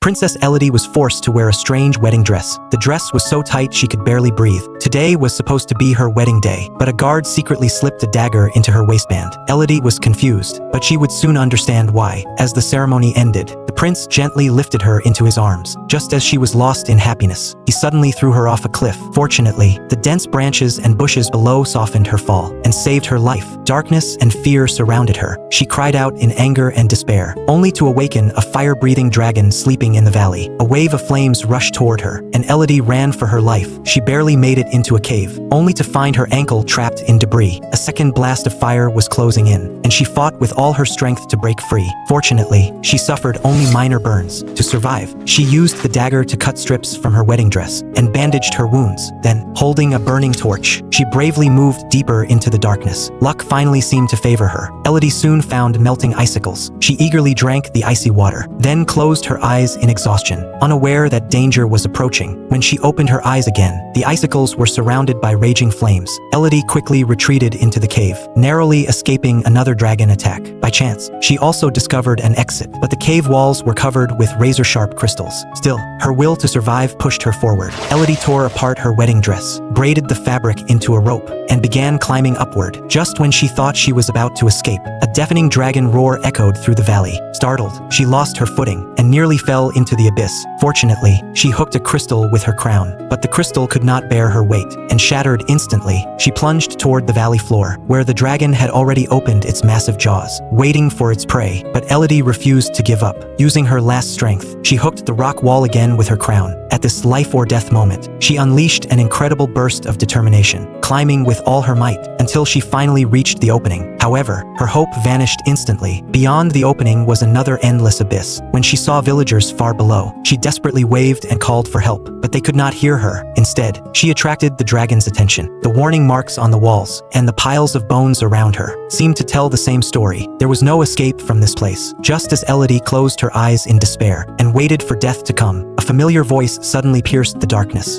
Princess Elodie was forced to wear a strange wedding dress. The dress was so tight she could barely breathe. Today was supposed to be her wedding day, but a guard secretly slipped a dagger into her waistband. Elodie was confused, but she would soon understand why. As the ceremony ended, the prince gently lifted her into his arms. Just as she was lost in happiness, he suddenly threw her off a cliff. Fortunately, the dense branches and bushes below softened her fall and saved her life. Darkness and fear surrounded her. She cried out in anger and despair, only to awaken a fire-breathing dragon sleeping in the valley. A wave of flames rushed toward her, and Elodie ran for her life. She barely made it into a cave, only to find her ankle trapped in debris. A second blast of fire was closing in, and she fought with all her strength to break free. Fortunately, she suffered only minor burns. To survive, she used the dagger to cut strips from her wedding dress and bandaged her wounds. Then, holding a burning torch, she bravely moved deeper into the darkness. Luck finally seemed to favor her. Elodie soon found melting icicles. She eagerly drank the icy water, then closed her eyes in exhaustion, unaware that danger was approaching. When she opened her eyes again, the icicles were surrounded by raging flames. Elodie quickly retreated into the cave, narrowly escaping another dragon attack. By chance, she also discovered an exit, but the cave walls were covered with razor-sharp crystals. Still, her will to survive pushed her forward. Elodie tore apart her wedding dress, braided the fabric into a rope, and began climbing upward. Just when she thought she was about to escape, a deafening dragon roar echoed through the valley. Startled, she lost her footing and nearly fell into the abyss. Fortunately, she hooked a crystal with her crown, but the crystal could not bear her weight and shattered instantly. She plunged toward the valley floor, where the dragon had already opened its massive jaws, waiting for its prey. But Elodie refused to give up. Using her last strength, she hooked the rock wall again with her crown. At this life-or-death moment, she unleashed an incredible burst of determination, climbing with all her might until she finally reached the opening. However, her hope vanished instantly. Beyond the opening was another endless abyss. When she saw villagers far below, she desperately waved and called for help, but they could not hear her. Instead, she attracted the dragon's attention. The warning marks on the walls and the piles of bones around her seemed to tell the same story. There was no escape from this place. Just as Elodie closed her eyes in despair and waited for death to come, a familiar voice suddenly pierced the darkness.